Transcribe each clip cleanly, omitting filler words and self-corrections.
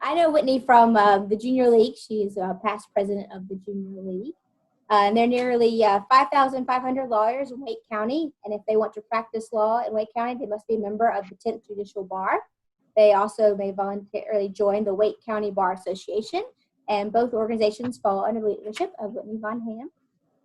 I know Whitney from the Junior League. She's past president of the Junior League. And there are nearly 5,500 lawyers in Wake County. And if they want to practice law in Wake County, they must be a member of the 10th Judicial Bar. They also may voluntarily join the Wake County Bar Association. And both organizations fall under the leadership of Whitney Von Ham.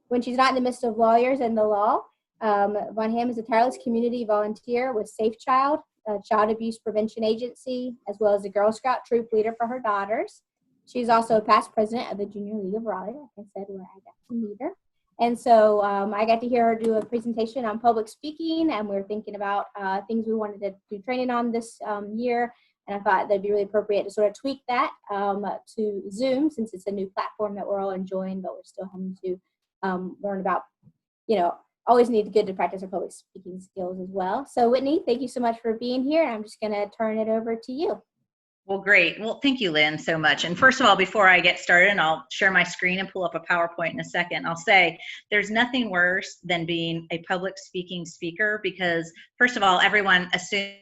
When she's not in the midst of lawyers and the law, Von Ham is a tireless community volunteer with Safe Child, a child abuse prevention agency, as well as a Girl Scout troop leader for her daughters. She's also a past president of the Junior League of Raleigh, like I said, where I got to meet her. And so I got to hear her do a presentation on public speaking, and we were thinking about things we wanted to do training on this year. And I thought that'd be really appropriate to sort of tweak that to Zoom, since it's a new platform that we're all enjoying, but we're still having to learn about, always need good to practice our public speaking skills as well. So Whitney, thank you so much for being here. I'm just going to turn it over to you. Well, great. Well, thank you, Lynn, so much. And first of all, before I get started, and I'll share my screen and pull up a PowerPoint in a second, I'll say there's nothing worse than being a public speaking speaker, because first of all, everyone assumes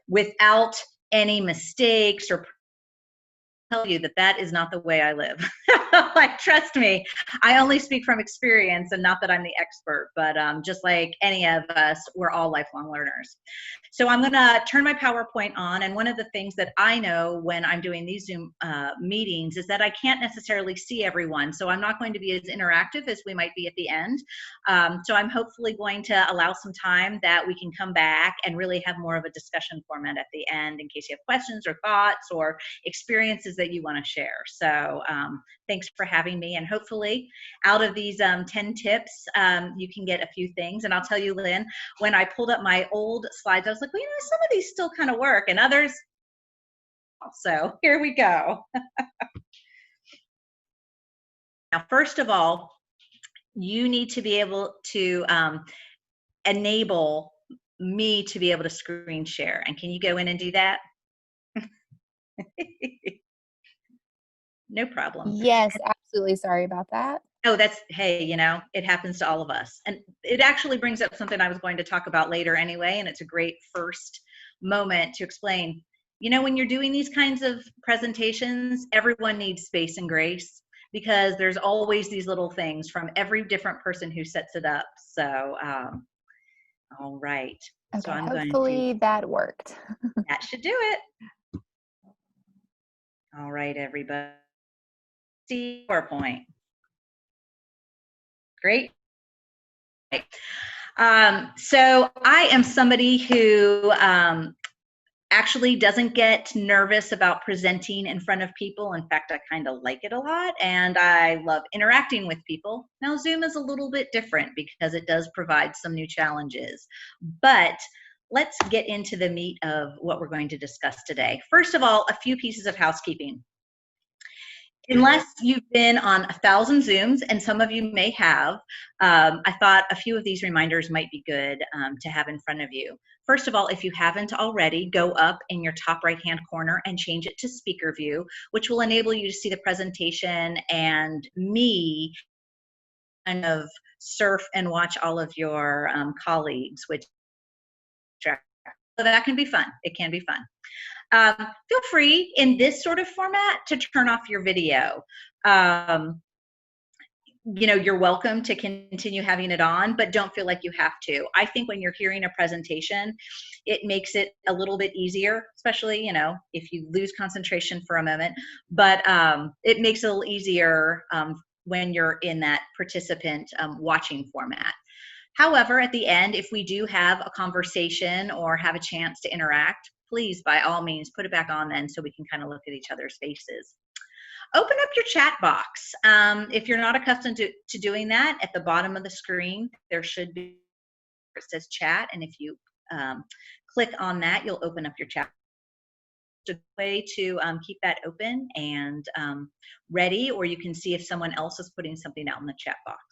without any mistakes or tell you that is not the way I live. Like, trust me, I only speak from experience, and not that I'm the expert, but just like any of us, we're all lifelong learners. So I'm gonna turn my PowerPoint on, and one of the things that I know when I'm doing these Zoom meetings is that I can't necessarily see everyone, so I'm not going to be as interactive as we might be at the end. So I'm hopefully going to allow some time that we can come back and really have more of a discussion format at the end in case you have questions or thoughts or experiences that you want to share. So thanks for having me, and hopefully out of these 10 tips you can get a few things. And I'll tell you, Lynn, when I pulled up my old slides, I was like, well, some of these still kind of work and others. So here we go. Now, first of all, you need to be able to enable me to be able to screen share. And can you go in and do that? No problem. Yes, absolutely. Sorry about that. Oh, hey, it happens to all of us. And it actually brings up something I was going to talk about later anyway, and it's a great first moment to explain. When you're doing these kinds of presentations, everyone needs space and grace, because there's always these little things from every different person who sets it up. So, all right. Okay, so I'm hopefully that worked. That should do it. All right, everybody. See PowerPoint. Great. So I am somebody who actually doesn't get nervous about presenting in front of people. In fact, I kind of like it a lot, and I love interacting with people. Now, Zoom is a little bit different because it does provide some new challenges, but let's get into the meat of what we're going to discuss today. First of all, a few pieces of housekeeping. Unless you've been on 1,000 Zooms, and some of you may have, I thought a few of these reminders might be good to have in front of you. First of all, if you haven't already, go up in your top right-hand corner and change it to speaker view, which will enable you to see the presentation and me kind of surf and watch all of your colleagues, which so that can be fun. It can be fun. Feel free in this sort of format to turn off your video. You're welcome to continue having it on, but don't feel like you have to. I think when you're hearing a presentation, it makes it a little bit easier, especially, if you lose concentration for a moment, but it makes it a little easier when you're in that participant watching format. However, at the end, if we do have a conversation or have a chance to interact, please, by all means, put it back on then so we can kind of look at each other's faces. Open up your chat box. If you're not accustomed to doing that, at the bottom of the screen, there should be where it says chat, and if you click on that, you'll open up your chat. A way to keep that open and ready, or you can see if someone else is putting something out in the chat box.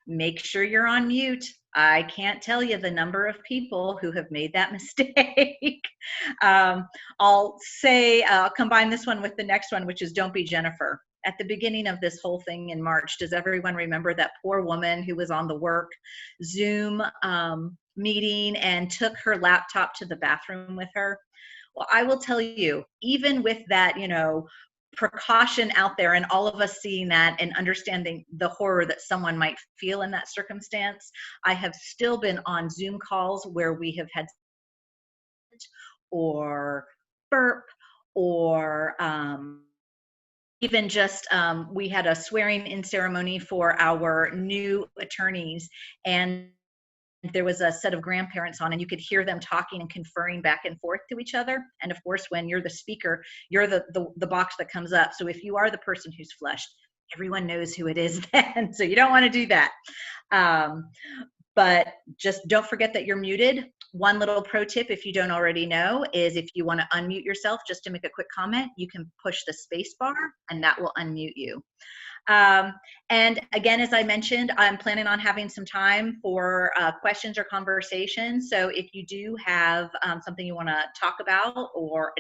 Make sure you're on mute. I can't tell you the number of people who have made that mistake. I'll combine this one with the next one, which is don't be Jennifer. At the beginning of this whole thing in March, does everyone remember that poor woman who was on the work Zoom meeting and took her laptop to the bathroom with her? Well, I will tell you, even with that, precaution out there and all of us seeing that and understanding the horror that someone might feel in that circumstance, I have still been on Zoom calls where we have had or burp or even just we had a swearing in ceremony for our new attorneys, and there was a set of grandparents on, and you could hear them talking and conferring back and forth to each other. And of course, when you're the speaker, you're the box that comes up. So if you are the person who's flushed, everyone knows who it is then. So you don't want to do that. But just don't forget that you're muted. One little pro tip, if you don't already know, is if you want to unmute yourself just to make a quick comment, you can push the space bar and that will unmute you. And again, as I mentioned, I'm planning on having some time for questions or conversations. So if you do have something you want to talk about or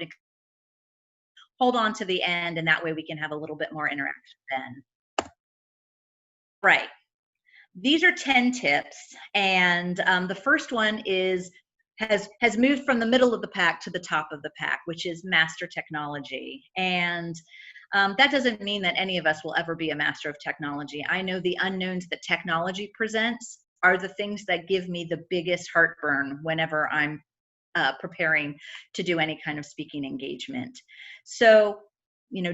hold on to the end, and that way we can have a little bit more interaction then. Right. These are 10 tips, and the first one has moved from the middle of the pack to the top of the pack, which is master technology. And that doesn't mean that any of us will ever be a master of technology. I know the unknowns that technology presents are the things that give me the biggest heartburn whenever I'm preparing to do any kind of speaking engagement. So,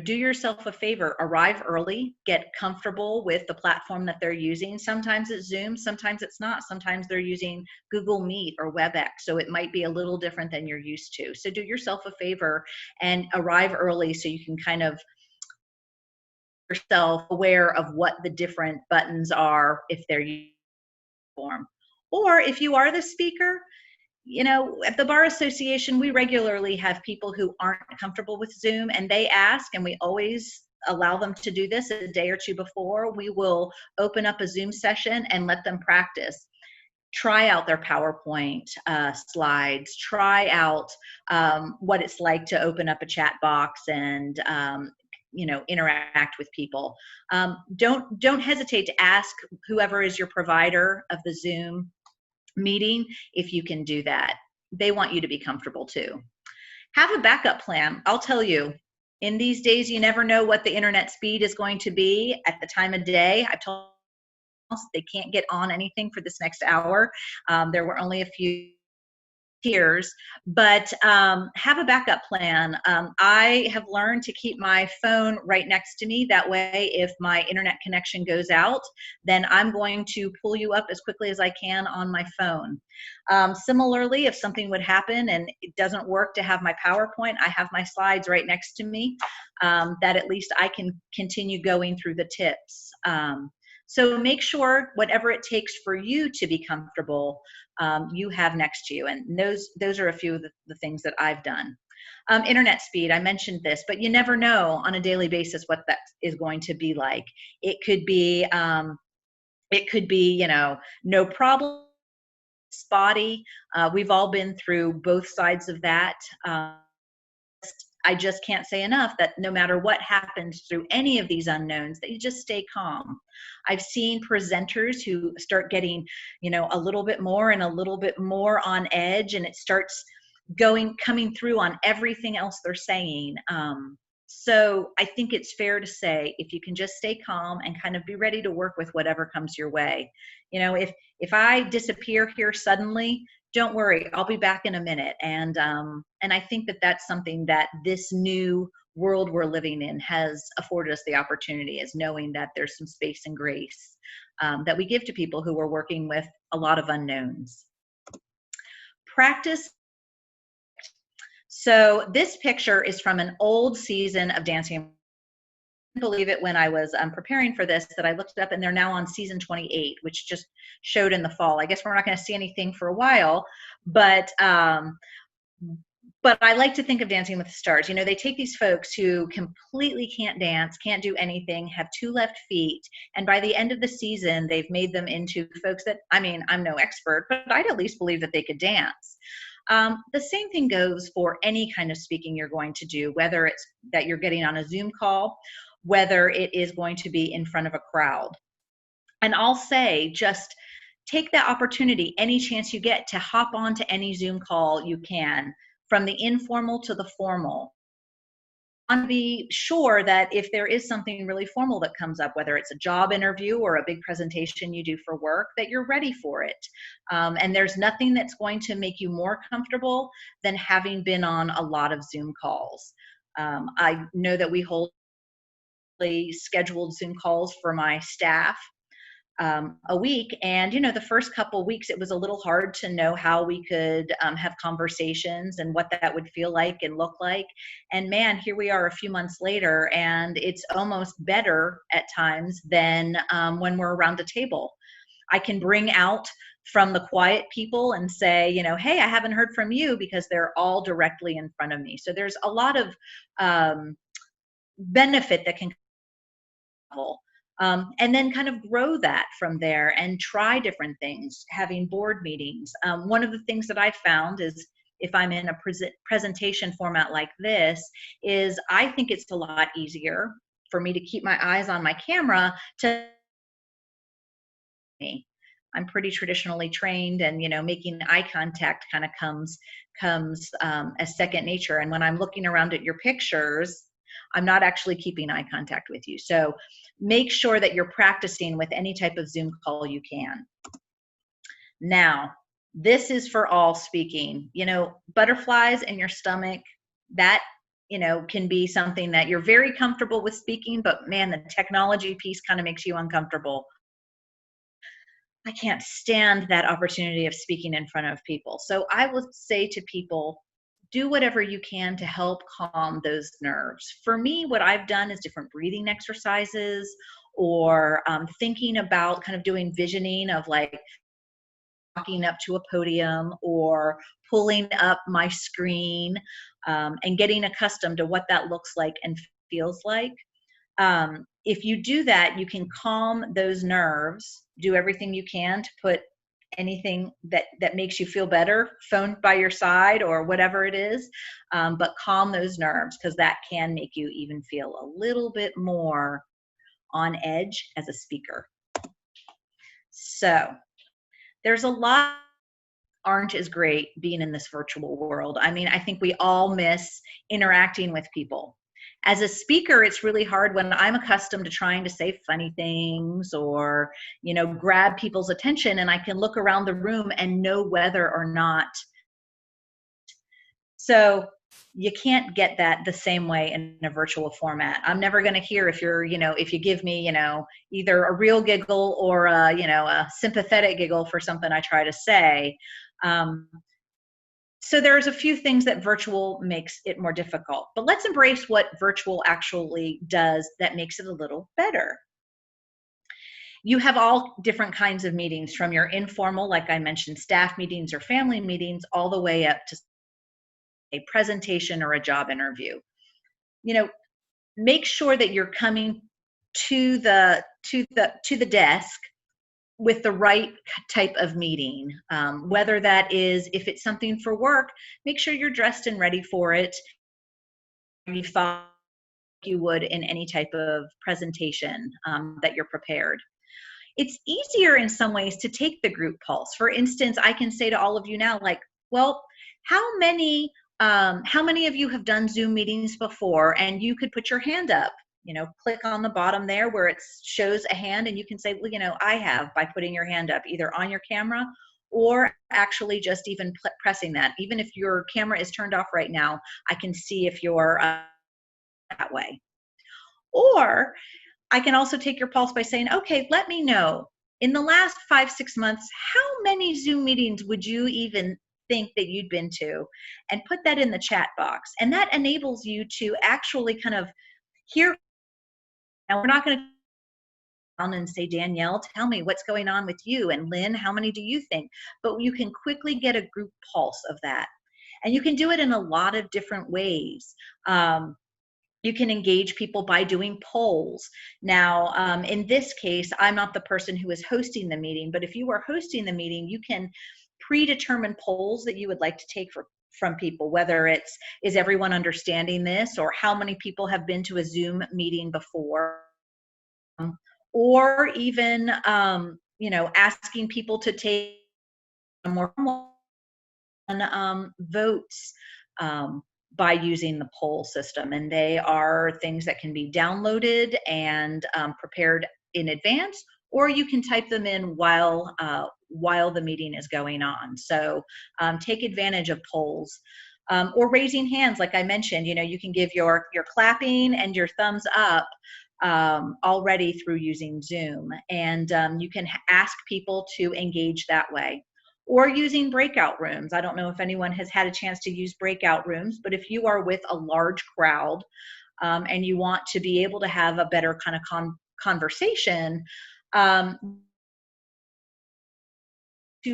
do yourself a favor, arrive early, get comfortable with the platform that they're using. Sometimes it's Zoom, sometimes it's not. Sometimes they're using Google Meet or WebEx, so it might be a little different than you're used to. So do yourself a favor and arrive early so you can kind of yourself aware of what the different buttons are if they're using form. Or if you are the speaker, at the Bar Association, we regularly have people who aren't comfortable with Zoom, and they ask, and we always allow them to do this a day or two before. We will open up a Zoom session and let them practice. Try out their PowerPoint slides, try out what it's like to open up a chat box and interact with people. Don't hesitate to ask whoever is your provider of the Zoom meeting if you can do that. They want you to be comfortable too. Have a backup plan. I'll tell you, in these days, you never know what the internet speed is going to be at the time of day. I've told they can't get on anything for this next hour. There were only a few tiers, but have a backup plan. I have learned to keep my phone right next to me. That way, if my internet connection goes out, then I'm going to pull you up as quickly as I can on my phone. Similarly, if something would happen and it doesn't work to have my PowerPoint, I have my slides right next to me that at least I can continue going through the tips. So make sure whatever it takes for you to be comfortable, you have next to you. And those are a few of the things that I've done. Internet speed, I mentioned this, but you never know on a daily basis what that is going to be like. It could be, no problem, spotty. We've all been through both sides of that. I just can't say enough that no matter what happens through any of these unknowns, that you just stay calm. I've seen presenters who start getting, a little bit more and a little bit more on edge, and it starts coming through on everything else they're saying. So I think it's fair to say, if you can just stay calm and kind of be ready to work with whatever comes your way. If I disappear here suddenly, don't worry, I'll be back in a minute. And I think that that's something that this new world we're living in has afforded us the opportunity, is knowing that there's some space and grace that we give to people who are working with a lot of unknowns. Practice. So this picture is from an old season of Dancing. I couldn't believe it when I was preparing for this that I looked it up, and they're now on season 28, which just showed in the fall. I guess we're not going to see anything for a while, but I like to think of Dancing with the Stars. They take these folks who completely can't dance, can't do anything, have 2 left feet, and by the end of the season, they've made them into folks that, I'm no expert, but I'd at least believe that they could dance. The same thing goes for any kind of speaking you're going to do, whether it's that you're getting on a Zoom call, whether it is going to be in front of a crowd. And I'll say, just take that opportunity any chance you get to hop onto any Zoom call you can. from the informal to the formal. I want to be sure that if there is something really formal that comes up, whether it's a job interview or a big presentation you do for work, that you're ready for it. And there's nothing that's going to make you more comfortable than having been on a lot of Zoom calls. I know that we hold scheduled Zoom calls for my staff a week. And, the first couple weeks, it was a little hard to know how we could have conversations and what that would feel like and look like. And man, here we are a few months later, and it's almost better at times than when we're around a table. I can bring out from the quiet people and say, hey, I haven't heard from you, because they're all directly in front of me. So there's a lot of benefit that can and then kind of grow that from there and try different things, having board meetings. One of the things that I found is, if I'm in a presentation format like this, is I think it's a lot easier for me to keep my eyes on my camera to me. I'm pretty traditionally trained, and making eye contact kind of comes as second nature. And when I'm looking around at your pictures, I'm not actually keeping eye contact with you. So make sure that you're practicing with any type of Zoom call you can. Now, this is for all speaking. Butterflies in your stomach, that can be something that you're very comfortable with speaking, but man, the technology piece kind of makes you uncomfortable. I can't stand that opportunity of speaking in front of people. So I would say to people, do whatever you can to help calm those nerves. For me, what I've done is different breathing exercises, or thinking about kind of doing visioning of like walking up to a podium or pulling up my screen, and getting accustomed to what that looks like and feels like. If you do that, you can calm those nerves, do everything you can to put anything that makes you feel better, phone by your side or whatever it is, but calm those nerves, because that can make you even feel a little bit more on edge as a speaker. So there's a lot aren't as great being in this virtual world. I mean, I think we all miss interacting with people. As a speaker, it's really hard when I'm accustomed to trying to say funny things or, grab people's attention, and I can look around the room and know whether or not. So you can't get that the same way in a virtual format. I'm never going to hear if you're, if you give me, either a real giggle or a sympathetic giggle for something I try to say. So there's a few things that virtual makes it more difficult, but let's embrace what virtual actually does that makes it a little better. You have all different kinds of meetings, from your informal, like I mentioned, staff meetings or family meetings, all the way up to a presentation or a job interview. Make sure that you're coming to the desk with the right type of meeting, whether that is, if it's something for work, make sure you're dressed and ready for it. You thought you would in any type of presentation, that you're prepared. It's easier in some ways to take the group pulse. For instance, I can say to all of you now, like, well, how many of you have done Zoom meetings before? And you could put your hand up. Click on the bottom there where it shows a hand, and you can say, well, I have, by putting your hand up either on your camera or actually just even pressing that. Even if your camera is turned off right now, I can see if you're that way. Or I can also take your pulse by saying, okay, let me know, in the last 5-6 months, how many Zoom meetings would you even think that you'd been to? And put that in the chat box. And that enables you to actually kind of hear. Now, we're not going to down and say, Danielle, tell me what's going on with you, and Lynn, how many do you think? But you can quickly get a group pulse of that. And you can do it in a lot of different ways. You can engage people by doing polls. Now, in this case, I'm not the person who is hosting the meeting, but if you are hosting the meeting, you can predetermine polls that you would like to take from people, whether it's, is everyone understanding this, or how many people have been to a Zoom meeting before, or even, asking people to take more votes by using the poll system. And they are things that can be downloaded and prepared in advance, or you can type them in while the meeting is going on. So take advantage of polls. Or raising hands, like I mentioned, you can give your clapping and your thumbs up already through using Zoom. And you can ask people to engage that way. Or using breakout rooms. I don't know if anyone has had a chance to use breakout rooms, but if you are with a large crowd and you want to be able to have a better kind of conversation, to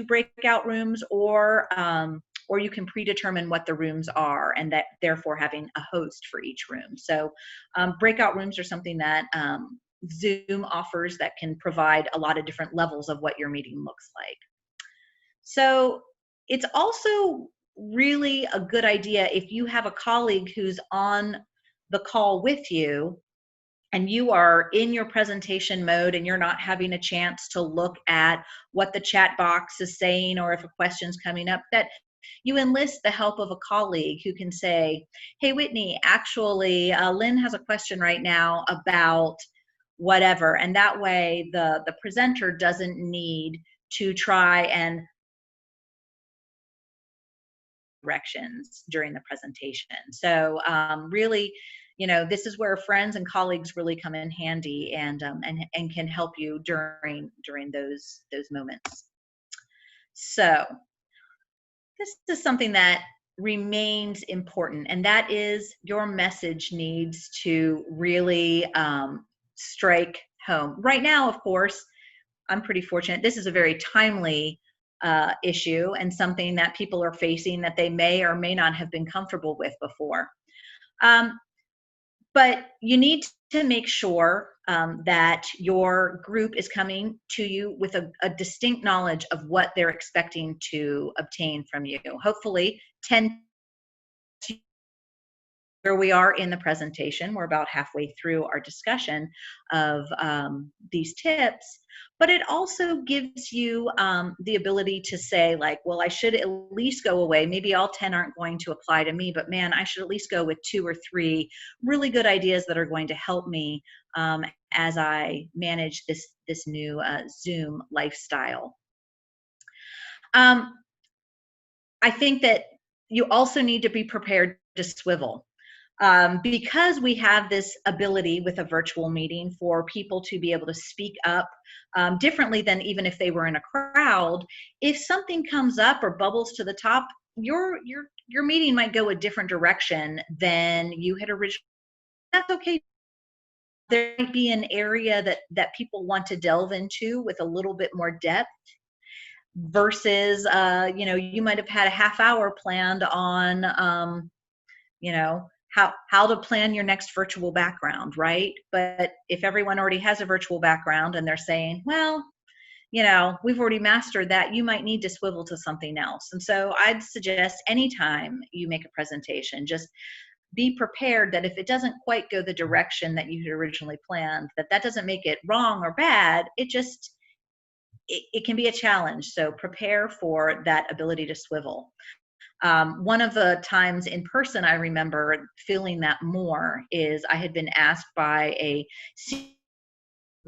breakout rooms, or you can predetermine what the rooms are, and that therefore having a host for each room. So breakout rooms are something that Zoom offers that can provide a lot of different levels of what your meeting looks like. So it's also really a good idea if you have a colleague who's on the call with you and you are in your presentation mode and you're not having a chance to look at what the chat box is saying or if a question's coming up, that you enlist the help of a colleague who can say, hey, Whitney, actually, Lynn has a question right now about whatever. And that way the presenter doesn't need to try and directions during the presentation. So really, this is where friends and colleagues really come in handy and can help you during those moments. So this is something that remains important, and that is your message needs to really strike home. Right now, of course, I'm pretty fortunate. This is a very timely issue and something that people are facing that they may or may not have been comfortable with before. But you need to make sure that your group is coming to you with a distinct knowledge of what they're expecting to obtain from you. Hopefully 10 where we are in the presentation. We're about halfway through our discussion of these tips, but it also gives you the ability to say, like, well, I should at least go away. Maybe all 10 aren't going to apply to me, but man, I should at least go with 2 or 3 really good ideas that are going to help me as I manage this new Zoom lifestyle. I think that you also need to be prepared to swivel. Because we have this ability with a virtual meeting for people to be able to speak up differently than even if they were in a crowd. If something comes up or bubbles to the top, your meeting might go a different direction than you had originally. That's okay. There might be an area that people want to delve into with a little bit more depth versus you might have had a half hour planned on how to plan your next virtual background, right? But if everyone already has a virtual background and they're saying, well, we've already mastered that, you might need to swivel to something else. And so I'd suggest anytime you make a presentation, just be prepared that if it doesn't quite go the direction that you had originally planned, that doesn't make it wrong or bad. It can be a challenge. So prepare for that ability to swivel. One of the times in person I remember feeling that more is I had been asked by a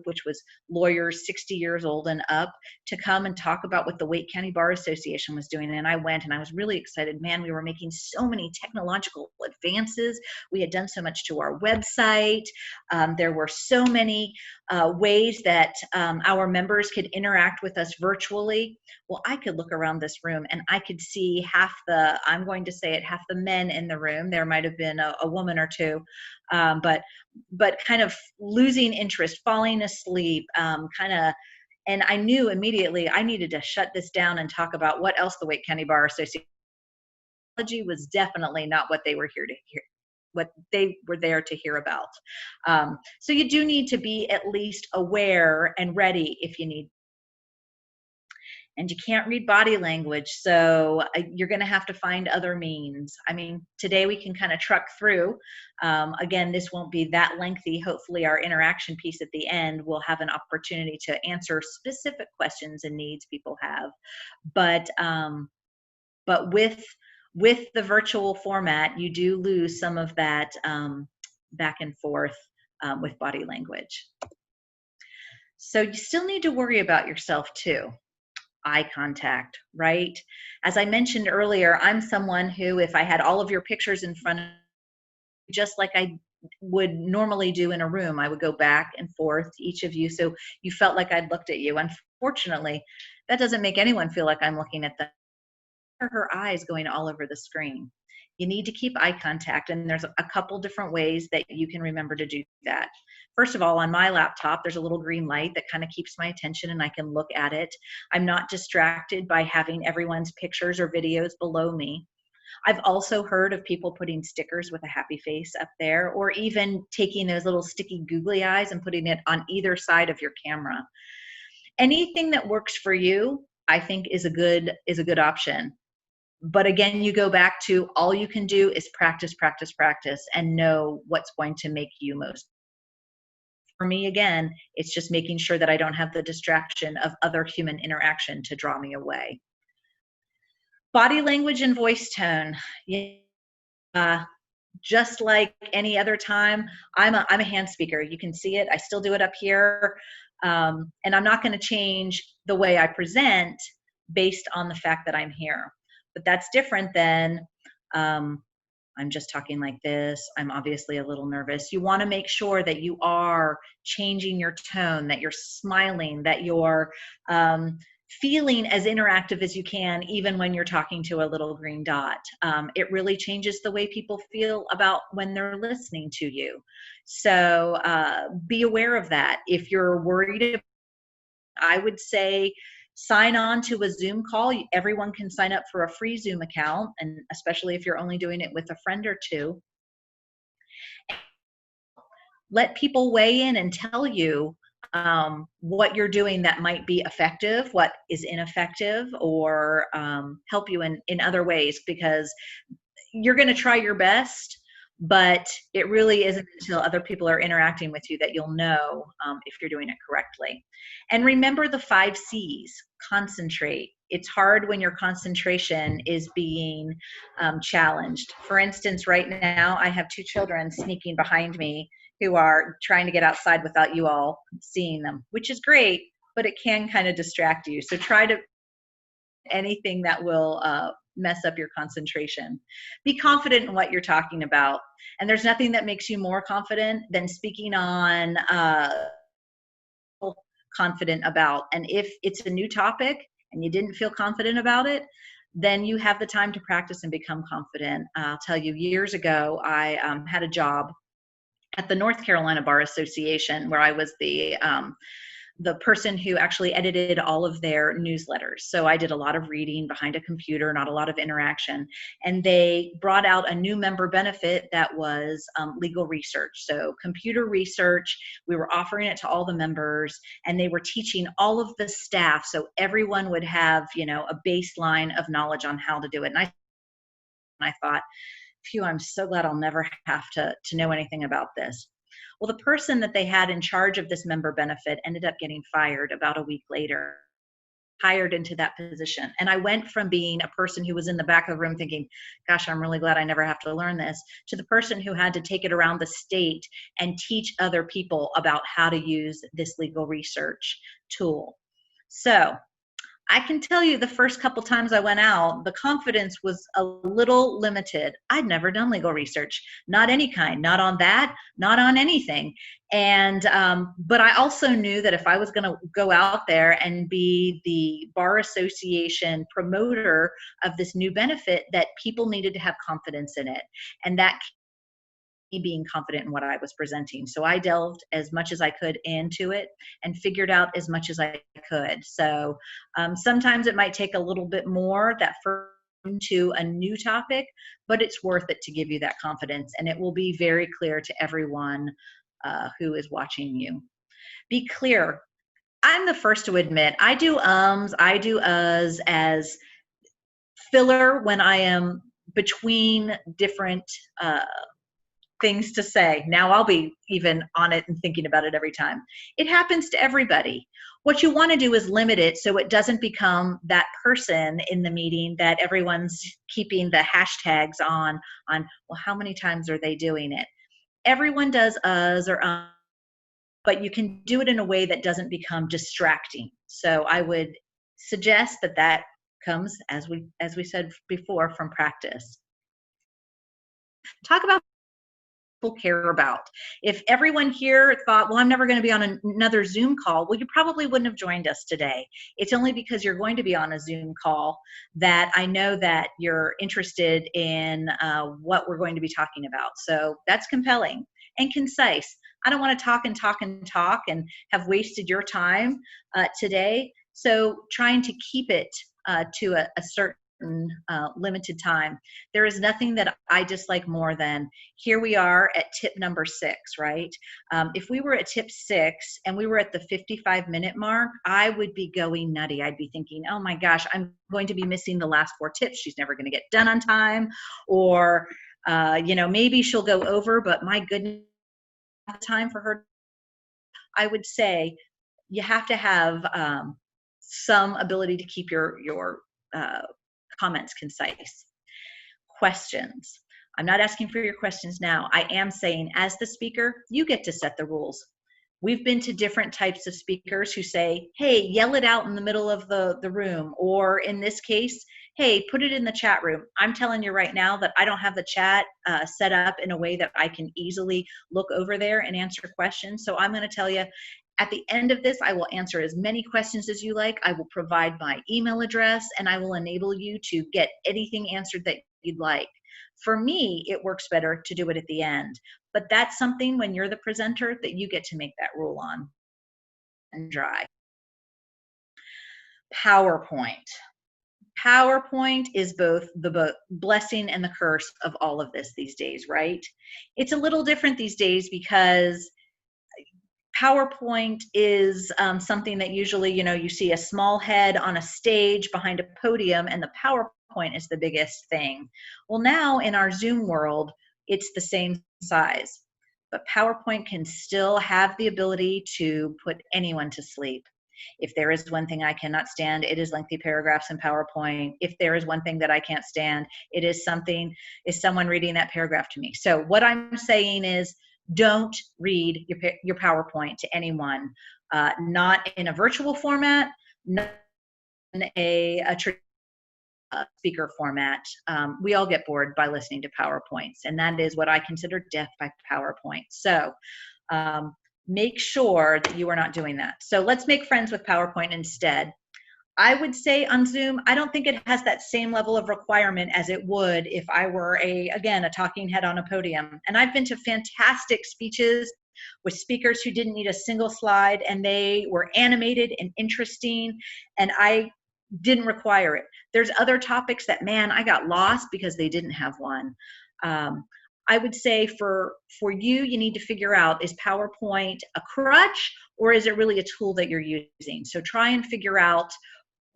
which was lawyers 60 years old and up, to come and talk about what the Wake County Bar Association was doing. And I went and I was really excited. Man, we were making so many technological advances. We had done so much to our website. There were so many ways that our members could interact with us virtually. Well, I could look around this room and I could see half the men in the room. There might have been a woman or two, but kind of losing interest, falling asleep, and I knew immediately I needed to shut this down and talk about what else the Wake County Bar Association was definitely not what they were here to hear, what they were there to hear about. So you do need to be at least aware and ready if you need. And you can't read body language, so you're going to have to find other means. I mean, today we can kind of truck through. Again, this won't be that lengthy. Hopefully our interaction piece at the end will have an opportunity to answer specific questions and needs people have. But with with the virtual format, you do lose some of that back and forth with body language. So you still need to worry about yourself too. Eye contact, right? As I mentioned earlier, I'm someone who, if I had all of your pictures in front of me, just like I would normally do in a room, I would go back and forth to each of you so you felt like I'd looked at you. Unfortunately, that doesn't make anyone feel like I'm looking at them. Her eyes going all over the screen. You need to keep eye contact, and there's a couple different ways that you can remember to do that. First of all, on my laptop, there's a little green light that kind of keeps my attention and I can look at it. I'm not distracted by having everyone's pictures or videos below me. I've also heard of people putting stickers with a happy face up there, or even taking those little sticky googly eyes and putting it on either side of your camera. Anything that works for you, I think, is a good option. But again, you go back to all you can do is practice, practice, practice, and know what's going to make you most. For me, again, it's just making sure that I don't have the distraction of other human interaction to draw me away. Body language and voice tone. Just like any other time, I'm a hand speaker. You can see it. I still do it up here. And I'm not going to change the way I present based on the fact that I'm here. But that's different than I'm just talking like this. I'm obviously a little nervous. You want to make sure that you are changing your tone, that you're smiling, that you're feeling as interactive as you can, even when you're talking to a little green dot. It really changes the way people feel about when they're listening to you. So be aware of that. If you're worried, I would say sign on to a Zoom call. Everyone can sign up for a free Zoom account, and especially if you're only doing it with a friend or two. Let people weigh in and tell you what you're doing that might be effective, what is ineffective, or help you in other ways, because you're going to try your best, but it really isn't until other people are interacting with you that you'll know if you're doing it correctly. And remember the 5 C's. Concentrate. It's hard when your concentration is being challenged. For instance, right now I have 2 children sneaking behind me who are trying to get outside without you all seeing them, which is great, but it can kind of distract you. So try to anything that will mess up your concentration. Be confident in what you're talking about. And there's nothing that makes you more confident than speaking on confident about. And if it's a new topic and you didn't feel confident about it, then you have the time to practice and become confident. I'll tell you, years ago, I had a job at the North Carolina Bar Association where I was the person who actually edited all of their newsletters. So I did a lot of reading behind a computer, not a lot of interaction. And they brought out a new member benefit that was legal research. So computer research, we were offering it to all the members, and they were teaching all of the staff so everyone would have, a baseline of knowledge on how to do it. And I thought, phew, I'm so glad I'll never have to know anything about this. Well, the person that they had in charge of this member benefit ended up getting fired about a week later, hired into that position. And I went from being a person who was in the back of the room thinking, gosh, I'm really glad I never have to learn this, to the person who had to take it around the state and teach other people about how to use this legal research tool. So I can tell you the first couple times I went out, the confidence was a little limited. I'd never done legal research, not any kind, not on that, not on anything. And, but I also knew that if I was going to go out there and be the Bar Association promoter of this new benefit, that people needed to have confidence in it. And that being confident in what I was presenting. So I delved as much as I could into it and figured out as much as I could. So sometimes it might take a little bit more that first to a new topic, but it's worth it to give you that confidence, and it will be very clear to everyone who is watching you. Be clear. I'm the first to admit I do I do uhs as filler when I am between different things to say. Now I'll be even on it and thinking about it every time. It happens to everybody. What you want to do is limit it so it doesn't become that person in the meeting that everyone's keeping the hashtags on, well, how many times are they doing it? Everyone does us or but you can do it in a way that doesn't become distracting. So I would suggest that that comes, as we said before, from practice. Talk about people care about. If everyone here thought, well, I'm never going to be on another Zoom call, well, you probably wouldn't have joined us today. It's only because you're going to be on a Zoom call that I know that you're interested in what we're going to be talking about. So that's compelling and concise. I don't want to talk and talk and talk and have wasted your time today. So trying to keep it to a certain limited time. There is nothing that I dislike more than, here we are at tip number 6, right? If we were at tip 6 and we were at the 55-minute mark, I would be going nutty. I'd be thinking, oh my gosh, I'm going to be missing the last 4 tips. She's never going to get done on time. Or, maybe she'll go over, but my goodness, time for her. I would say you have to have some ability to keep your comments concise. Questions. I'm not asking for your questions now. I am saying, as the speaker, you get to set the rules. We've been to different types of speakers who say, hey, yell it out in the middle of the room. Or in this case, hey, put it in the chat room. I'm telling you right now that I don't have the chat set up in a way that I can easily look over there and answer questions. So I'm going to tell you, at the end of this, I will answer as many questions as you like. I will provide my email address, and I will enable you to get anything answered that you'd like. For me, it works better to do it at the end. But that's something, when you're the presenter, that you get to make that rule on and dry. PowerPoint. PowerPoint is both the blessing and the curse of all of this these days, right? It's a little different these days because PowerPoint is something that usually, you see a small head on a stage behind a podium, and the PowerPoint is the biggest thing. Well, now in our Zoom world, it's the same size, but PowerPoint can still have the ability to put anyone to sleep. If there is one thing I cannot stand, it is lengthy paragraphs in PowerPoint. If there is one thing that I can't stand, it is someone reading that paragraph to me. So what I'm saying is, don't read your PowerPoint to anyone, not in a virtual format, not in a speaker format. We all get bored by listening to PowerPoints, and that is what I consider death by PowerPoint. So make sure that you are not doing that. So let's make friends with PowerPoint instead. I would say on Zoom, I don't think it has that same level of requirement as it would if I were a talking head on a podium. And I've been to fantastic speeches with speakers who didn't need a single slide, and they were animated and interesting, and I didn't require it. There's other topics that, man, I got lost because they didn't have one. I would say for you, you need to figure out, is PowerPoint a crutch or is it really a tool that you're using? So try and figure out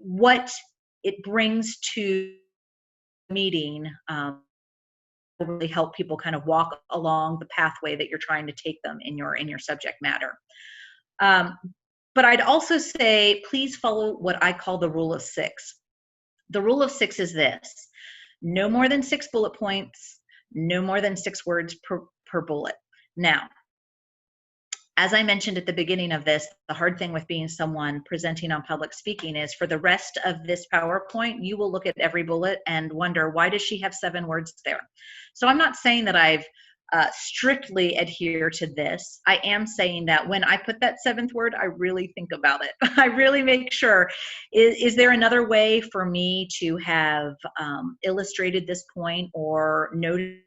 what it brings to the meeting will really help people kind of walk along the pathway that you're trying to take them in your subject matter. But I'd also say, please follow what I call the rule of 6. The rule of 6 is this: no more than 6 bullet points, no more than 6 words per bullet. Now, as I mentioned at the beginning of this, the hard thing with being someone presenting on public speaking is, for the rest of this PowerPoint, you will look at every bullet and wonder, why does she have 7 words there? So I'm not saying that I've strictly adhere to this. I am saying that when I put that 7th word, I really think about it. I really make sure, is there another way for me to have illustrated this point or noted?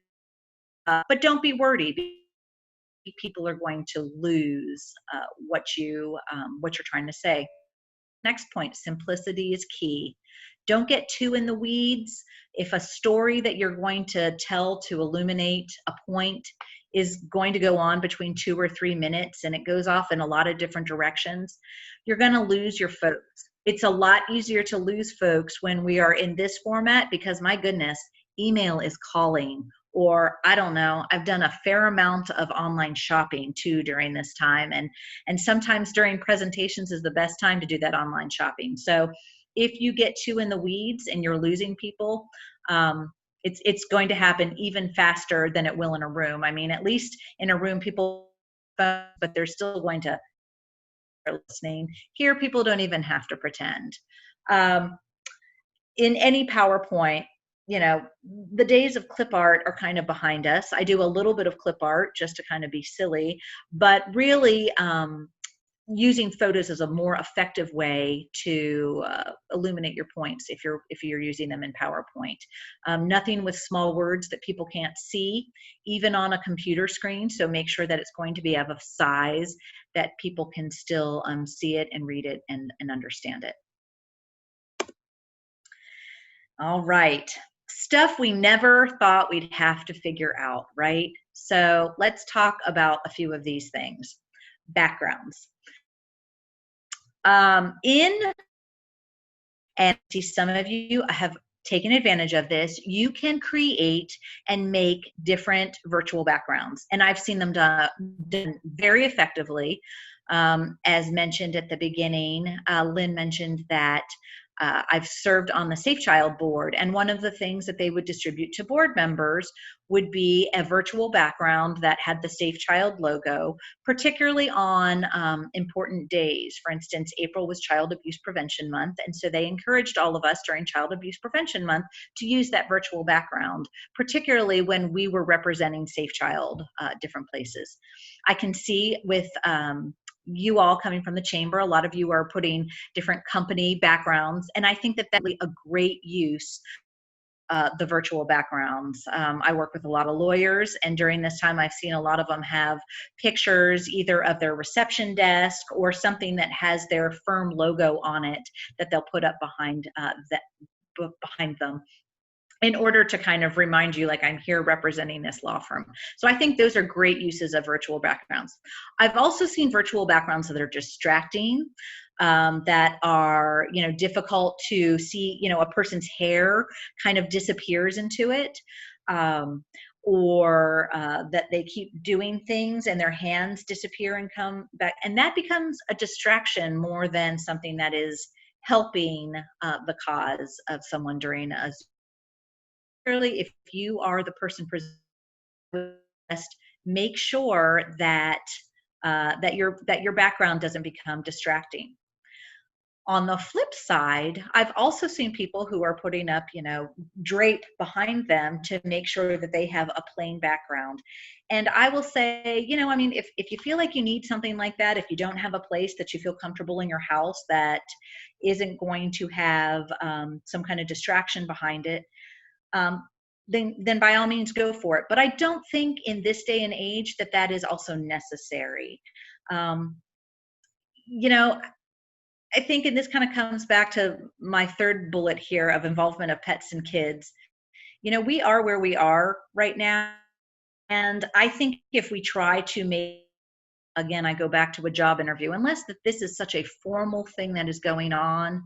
But don't be worried. People are going to lose what you're trying to say. Next point, simplicity is key. Don't get too in the weeds. If a story that you're going to tell to illuminate a point is going to go on between 2 or 3 minutes and it goes off in a lot of different directions, you're going to lose your folks. It's a lot easier to lose folks when we are in this format because, my goodness, email is calling, or I don't know, I've done a fair amount of online shopping too during this time. And sometimes during presentations is the best time to do that online shopping. So if you get too in the weeds and you're losing people, it's going to happen even faster than it will in a room. I mean, at least in a room, people, but they're still going to listening. Here, people don't even have to pretend. In any PowerPoint, you know, the days of clip art are kind of behind us. I do a little bit of clip art just to kind of be silly, but really using photos is a more effective way to illuminate your points if you're using them in PowerPoint. Nothing with small words that people can't see, even on a computer screen. So make sure that it's going to be of a size that people can still see it and read it and understand it. All right, stuff we never thought we'd have to figure out, right? So let's talk about a few of these things. Backgrounds. And see, some of you have taken advantage of this. You can create and make different virtual backgrounds, and I've seen them done very effectively. As mentioned at the beginning, Lynn mentioned that I've served on the Safe Child board, and one of the things that they would distribute to board members would be a virtual background that had the Safe Child logo, particularly on important days. For instance, April was Child Abuse Prevention Month, and so they encouraged all of us during Child Abuse Prevention Month to use that virtual background, particularly when we were representing Safe Child different places. I can see with you all coming from the chamber, a lot of you are putting different company backgrounds, and I think that that's a great use the virtual backgrounds. I work with a lot of lawyers, and during this time I've seen a lot of them have pictures either of their reception desk or something that has their firm logo on it that they'll put up behind behind them, in order to kind of remind you, like, I'm here representing this law firm. So I think those are great uses of virtual backgrounds. I've also seen virtual backgrounds that are distracting, that are, you know, difficult to see. You know, a person's hair kind of disappears into it, or that they keep doing things and their hands disappear and come back. And that becomes a distraction more than something that is helping the cause of someone during a, particularly if you are the person presenting, make sure that that your background doesn't become distracting. On the flip side, I've also seen people who are putting up, you know, drape behind them to make sure that they have a plain background. And I will say, you know, I mean, if you feel like you need something like that, if you don't have a place that you feel comfortable in your house that isn't going to have some kind of distraction behind it, then by all means go for it. But I don't think in this day and age that that is also necessary. You know, I think, and this kind of comes back to my third bullet here of involvement of pets and kids. You know, we are where we are right now. And I think if we try to make, again, I go back to a job interview, unless that this is such a formal thing that is going on,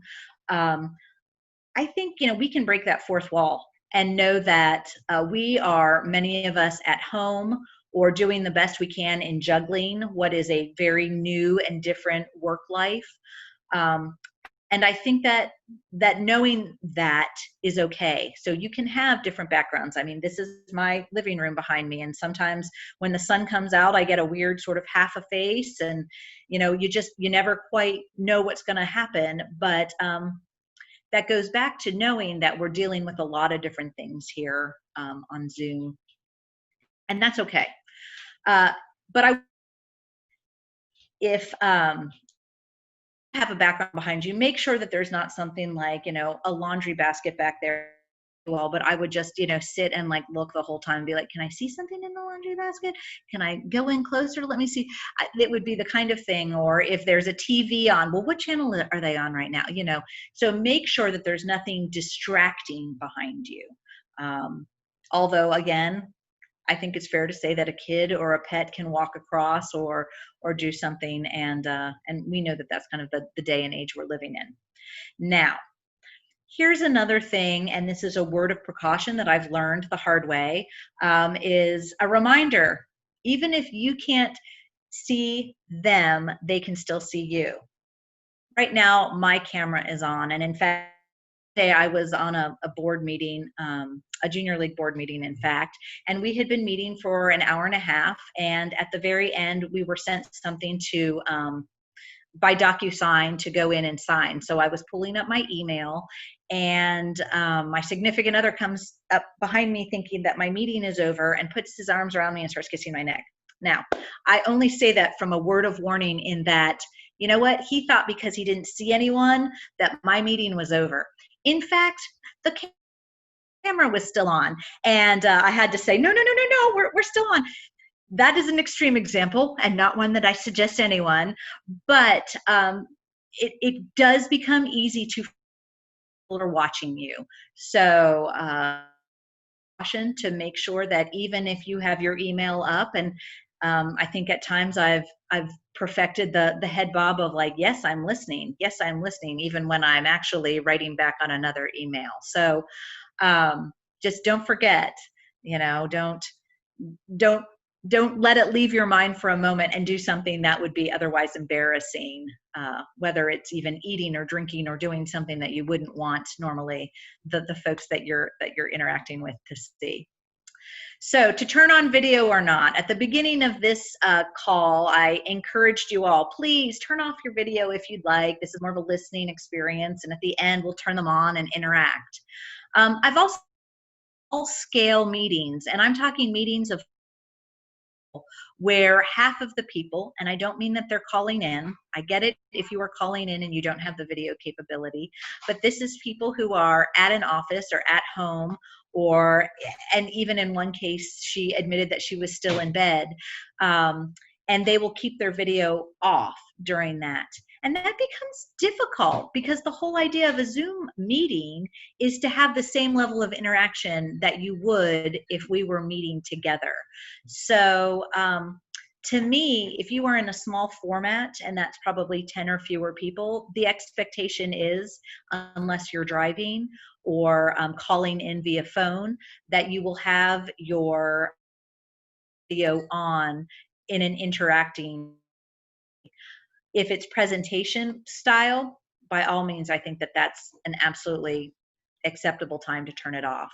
I think, you know, we can break that fourth wall and know that we are, many of us, at home or doing the best we can in juggling what is a very new and different work life. And I think that knowing that is okay. So you can have different backgrounds. I mean, this is my living room behind me, and sometimes when the sun comes out, I get a weird sort of half a face, and you know, you never quite know what's going to happen. But that goes back to knowing that we're dealing with a lot of different things here on Zoom, and that's okay. But if have a background behind you, make sure that there's not something like, you know, a laundry basket back there. Well, but I would just, you know, sit and like look the whole time and be like, can I see something in the laundry basket? Can I go in closer? Let me see. It would be the kind of thing. Or if there's a TV on, well, what channel are they on right now? You know, so make sure that there's nothing distracting behind you. Although, again, I think it's fair to say that a kid or a pet can walk across or do something, and we know that that's kind of the day and age we're living in now. Here's another thing, and this is a word of precaution that I've learned the hard way, is a reminder. Even if you can't see them, they can still see you. Right now, my camera is on, and in fact, today I was on a board meeting, a junior league board meeting, in fact, and we had been meeting for an hour and a half, and at the very end, we were sent something to by DocuSign to go in and sign. So I was pulling up my email, and my significant other comes up behind me thinking that my meeting is over and puts his arms around me and starts kissing my neck. Now, I only say that from a word of warning, in that, you know what, he thought because he didn't see anyone that my meeting was over. In fact, the camera was still on, and I had to say, no, we're still on. That is an extreme example and not one that I suggest to anyone, but it does become easy to people are watching you. So caution to make sure that even if you have your email up, and I think at times I've perfected the head bob of like, yes, I'm listening, even when I'm actually writing back on another email. So just don't forget, don't let it leave your mind for a moment and do something that would be otherwise embarrassing, whether it's even eating or drinking or doing something that you wouldn't want normally the folks that you're interacting with to see. So to turn on video or not, at the beginning of this call, I encouraged you all, please turn off your video if you'd like. This is more of a listening experience, and at the end, we'll turn them on and interact. I've also scale meetings, and I'm talking meetings of where half of the people, and I don't mean that they're calling in, I get it if you are calling in and you don't have the video capability, but this is people who are at an office or at home, and even in one case, she admitted that she was still in bed, and they will keep their video off during that. And that becomes difficult because the whole idea of a Zoom meeting is to have the same level of interaction that you would if we were meeting together. So to me, if you are in a small format, and that's probably 10 or fewer people, the expectation is, unless you're driving or calling in via phone, that you will have your video on in an interacting. If it's presentation style, by all means, I think that that's an absolutely acceptable time to turn it off.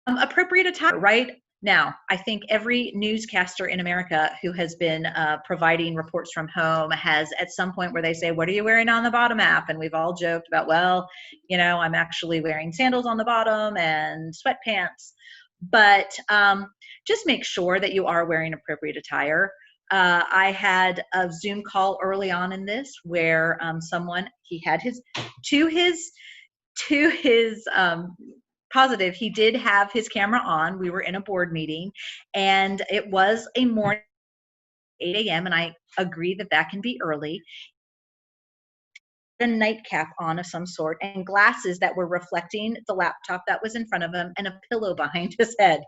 Appropriate attire, right? Now, I think every newscaster in America who has been providing reports from home has at some point where they say, what are you wearing on the bottom app? And we've all joked about, well, I'm actually wearing sandals on the bottom and sweatpants. But just make sure that you are wearing appropriate attire. I had a Zoom call early on in this where someone, he had to his positive, he did have his camera on. We were in a board meeting, and it was a morning, 8 a.m., and I agree that that can be early. A nightcap on of some sort and glasses that were reflecting the laptop that was in front of him and a pillow behind his head.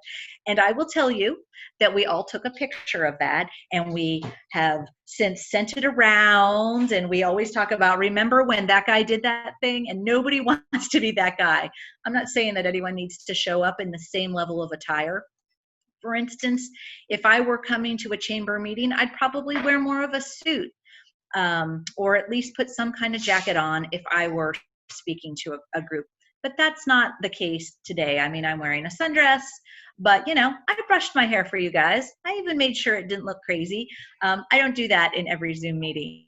And I will tell you that we all took a picture of that, and we have since sent it around, and we always talk about, remember when that guy did that thing? And nobody wants to be that guy. I'm not saying that anyone needs to show up in the same level of attire. For instance, if I were coming to a chamber meeting, I'd probably wear more of a suit. Or at least put some kind of jacket on if I were speaking to a group. But that's not the case today. I mean, I'm wearing a sundress, but I brushed my hair for you guys. I even made sure it didn't look crazy. I don't do that in every Zoom meeting.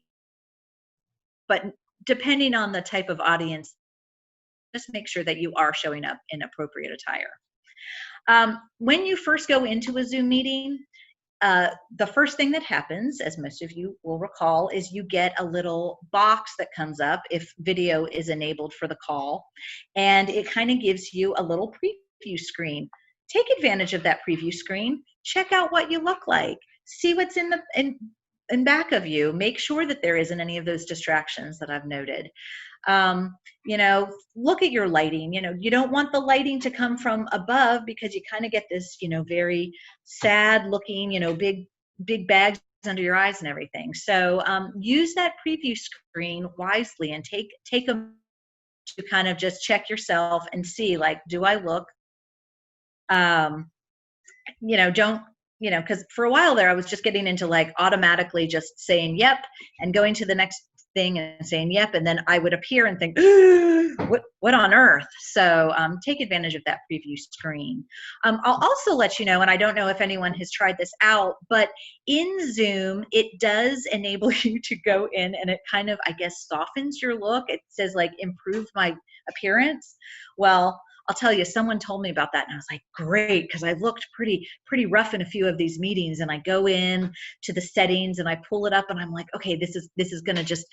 But depending on the type of audience, just make sure that you are showing up in appropriate attire. When you first go into a Zoom meeting, the first thing that happens, as most of you will recall, is you get a little box that comes up if video is enabled for the call, and it kind of gives you a little preview screen. Take advantage of that preview screen. Check out what you look like. See what's in back of you. Make sure that there isn't any of those distractions that I've noted. Look at your lighting. You don't want the lighting to come from above because you kind of get this, very sad looking, big bags under your eyes and everything. So use that preview screen wisely and take a to kind of just check yourself and see, like, do I look, don't, because for a while there, I was just getting into like automatically just saying yep and going to the next thing and saying yep, and then I would appear and think, what on earth? So take advantage of that preview screen. I'll also let you know, and I don't know if anyone has tried this out, but in Zoom, it does enable you to go in and it kind of, I guess, softens your look. It says like improve my appearance. Well, I'll tell you, someone told me about that and I was like, great, because I looked pretty rough in a few of these meetings, and I go in to the settings and I pull it up and I'm like, okay, this is going to just,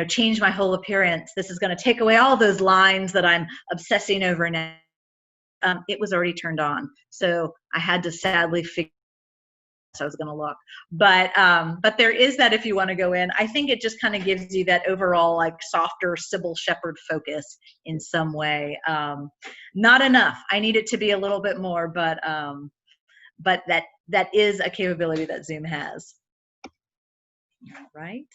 change my whole appearance. This is going to take away all those lines that I'm obsessing over now. It was already turned on. So I had to sadly figure I was going to look, but there is that if you want to go in. I think it just kind of gives you that overall like softer Sybil Shepherd focus in some way. Not enough. I need it to be a little bit more, but that is a capability that Zoom has. All right.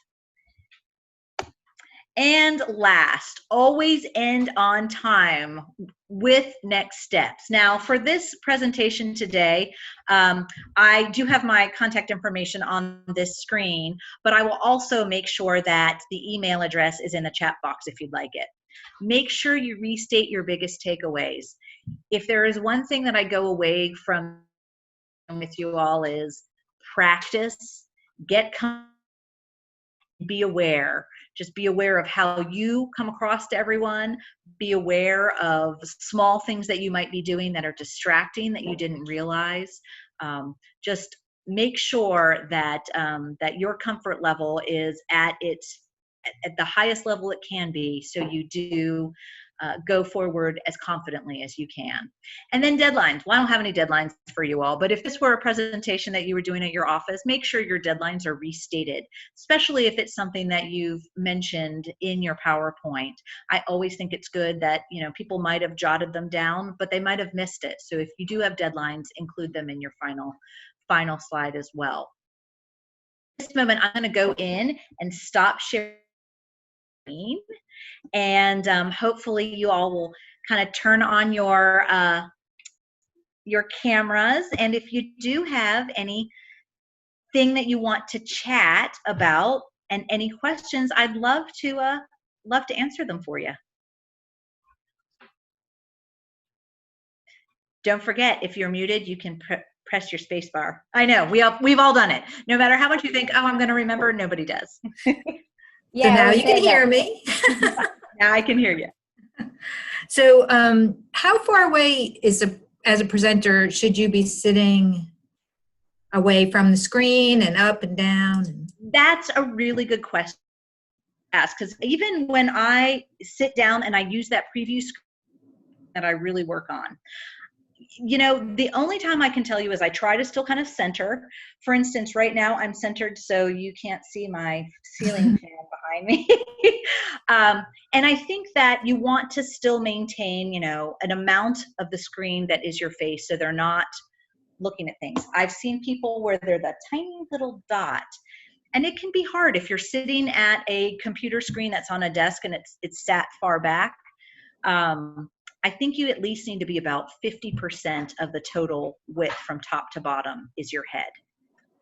And last, always end on time with next steps. Now, for this presentation today, I do have my contact information on this screen, but I will also make sure that the email address is in the chat box if you'd like it. Make sure you restate your biggest takeaways. If there is one thing that I go away from with you all is practice, be aware. Just be aware of how you come across to everyone. Be aware of small things that you might be doing that are distracting that you didn't realize. Just make sure that that your comfort level is at the highest level it can be, so you do go forward as confidently as you can. And then deadlines. Well, I don't have any deadlines for you all, but if this were a presentation that you were doing at your office, make sure your deadlines are restated, especially if it's something that you've mentioned in your PowerPoint. I always think it's good that, people might have jotted them down, but they might have missed it. So if you do have deadlines, include them in your final slide as well. At this moment, I'm going to go in and stop sharing. And hopefully you all will kind of turn on your cameras. And if you do have anything that you want to chat about and any questions, I'd love to answer them for you. Don't forget, if you're muted, you can press your space bar. I know we've all done it. No matter how much you think, oh, I'm going to remember, nobody does. Yeah, so now you can hear me. Now I can hear you. So how far away as a presenter should you be sitting away from the screen and up and down? That's a really good question to ask, because even when I sit down and I use that preview screen that I really work on, the only time I can tell you is I try to still kind of center. For instance, right now I'm centered so you can't see my ceiling fan behind me. And I think that you want to still maintain, an amount of the screen that is your face so they're not looking at things. I've seen people where they're that tiny little dot, and it can be hard if you're sitting at a computer screen that's on a desk and it's sat far back. I think you at least need to be about 50% of the total width from top to bottom is your head.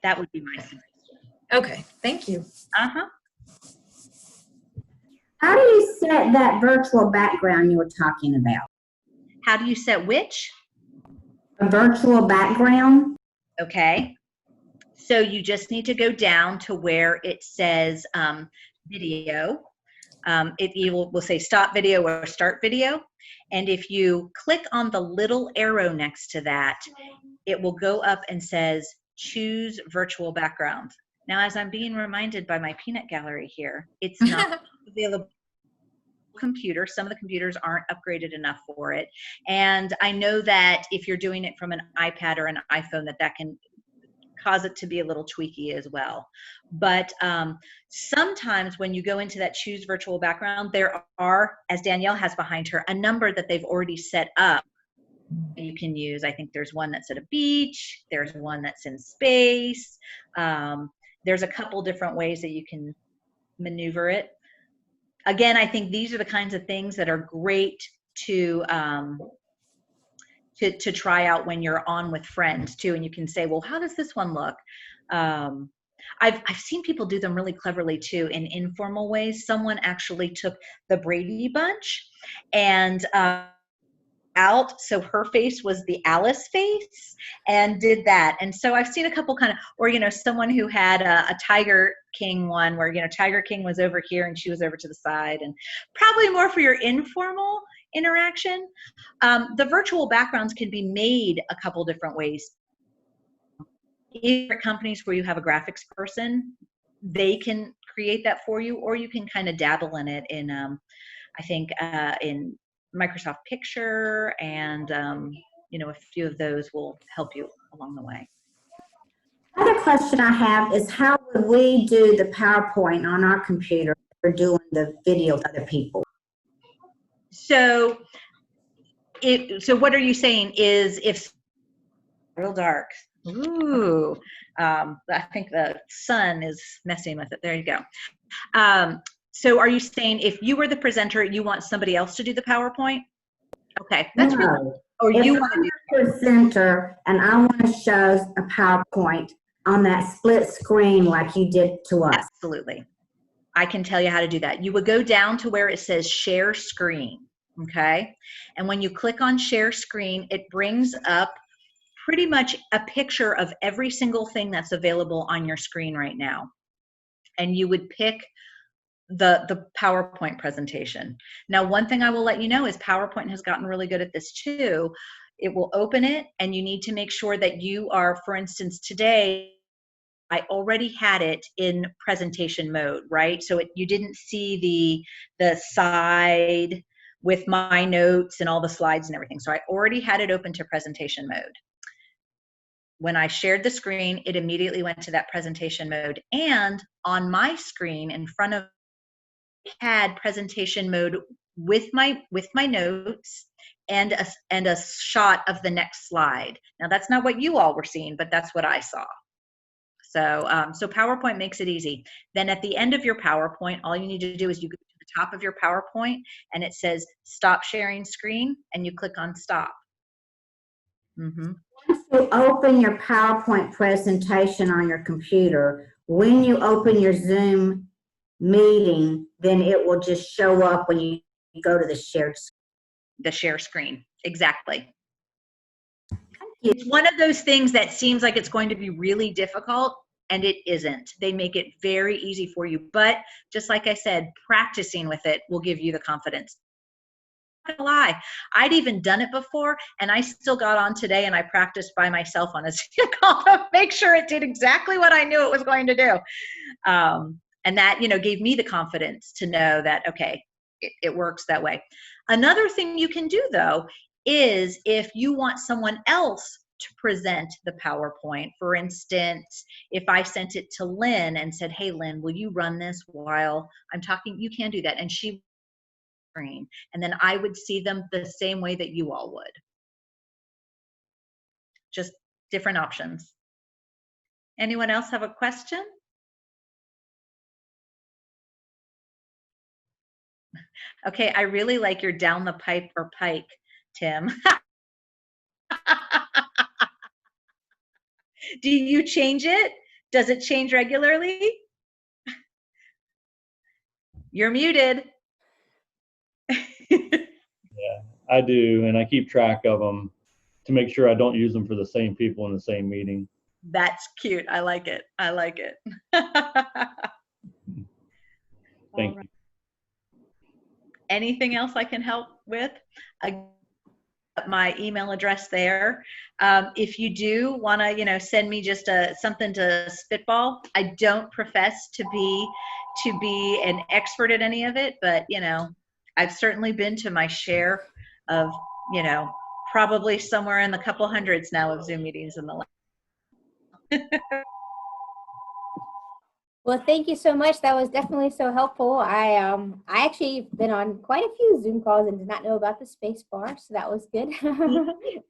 That would be my suggestion. Okay, thank you. Uh-huh. How do you set that virtual background you were talking about? How do you set which? A virtual background? Okay. So you just need to go down to where it says video. We'll say stop video or start video. And if you click on the little arrow next to that, it will go up and says choose virtual background. Now, as I'm being reminded by my peanut gallery here, it's not available on the computer. Some of the computers aren't upgraded enough for it. And I know that if you're doing it from an iPad or an iPhone, that can cause it to be a little tweaky as well. But sometimes when you go into that choose virtual background, there are, as Danielle has behind her, a number that they've already set up you can use. I think there's one that's at a beach. There's one that's in space. There's a couple different ways that you can maneuver it. again, I think these are the kinds of things that are great to try out when you're on with friends too, and you can say, well, how does this one look? I've seen people do them really cleverly too in informal ways. Someone actually took the Brady Bunch and out, so her face was the Alice face, and did that. And so I've seen a couple kind of, or someone who had a Tiger King one where Tiger King was over here and she was over to the side, and probably more for your informal interaction. The virtual backgrounds can be made a couple different ways. Either companies where you have a graphics person, they can create that for you, or you can kind of dabble in it in I think in Microsoft Picture, and a few of those will help you along the way. Another question I have is, how would we do the PowerPoint on our computer for doing the video with other people? So what are you saying is, if real dark, ooh, I think the sun is messing with it. There you go. So are you saying if you were the presenter, you want somebody else to do the PowerPoint? Okay, that's really, or if you want to do I'm a presenter and I want to show a PowerPoint on that split screen like you did to us. Absolutely. I can tell you how to do that. You would go down to where it says share screen, okay? And when you click on share screen, it brings up pretty much a picture of every single thing that's available on your screen right now. And you would pick the PowerPoint presentation. Now, one thing I will let you know is PowerPoint has gotten really good at this too. It will open it, and you need to make sure that you are, for instance, today, I already had it in presentation mode, right? So you didn't see the side with my notes and all the slides and everything. So I already had it open to presentation mode. When I shared the screen, it immediately went to that presentation mode. And on my screen in front of had presentation mode with my notes and a shot of the next slide. Now that's not what you all were seeing, but that's what I saw. So PowerPoint makes it easy. Then at the end of your PowerPoint, all you need to do is you go to the top of your PowerPoint and it says stop sharing screen, and you click on stop. Mm-hmm. Once you open your PowerPoint presentation on your computer, when you open your Zoom meeting, then it will just show up when you go to the shared screen. The share screen, exactly. It's one of those things that seems like it's going to be really difficult, and it isn't. They make it very easy for you. But just like I said, practicing with it will give you the confidence. I'm not gonna lie, I'd even done it before, and I still got on today and I practiced by myself on a Zoom call to make sure it did exactly what I knew it was going to do. And that, gave me the confidence to know that, okay, it works that way. Another thing you can do, though, is if you want someone else to present the PowerPoint. For instance, if I sent it to Lynn and said, hey, Lynn, will you run this while I'm talking? You can do that. And she screen, and then I would see them the same way that you all would. Just different options. Anyone else have a question? Okay, I really like your down the pipe or pike, Tim. Do you change it? Does it change regularly? You're muted. Yeah, I do, and I keep track of them to make sure I don't use them for the same people in the same meeting. That's cute. I like it. I like it. Thank you. Anything else I can help with? My email address there. If you do want to, send me just something to spitball. I don't profess to be an expert at any of it, but I've certainly been to my share of, probably somewhere in the couple hundreds now of Zoom meetings in the last. Well, thank you so much. That was definitely so helpful. I actually been on quite a few Zoom calls and did not know about the space bar, so that was good.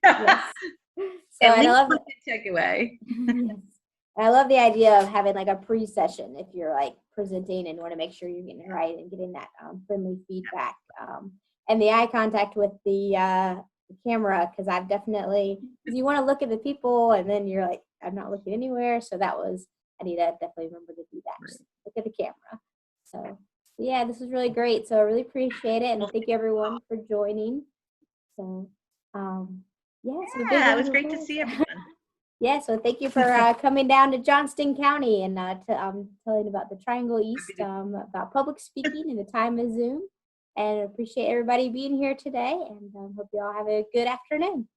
Yes. So At I least love one good takeaway. Yes. I love the idea of having like a pre-session if you're like presenting and want to make sure you're getting it right and getting that friendly feedback. And the eye contact with the camera, because I've definitely, because you want to look at the people and then you're like, I'm not looking anywhere. So that was, I need to definitely remember to do that. Just look at the camera. So yeah, this was really great. So I really appreciate it. And thank you everyone for joining. So yeah, so big Yeah, it round was of great to applause. see everyone. Yeah, so thank you for coming down to Johnston County and telling about the Triangle East, about public speaking and the time of Zoom. And appreciate everybody being here today, and hope you all have a good afternoon.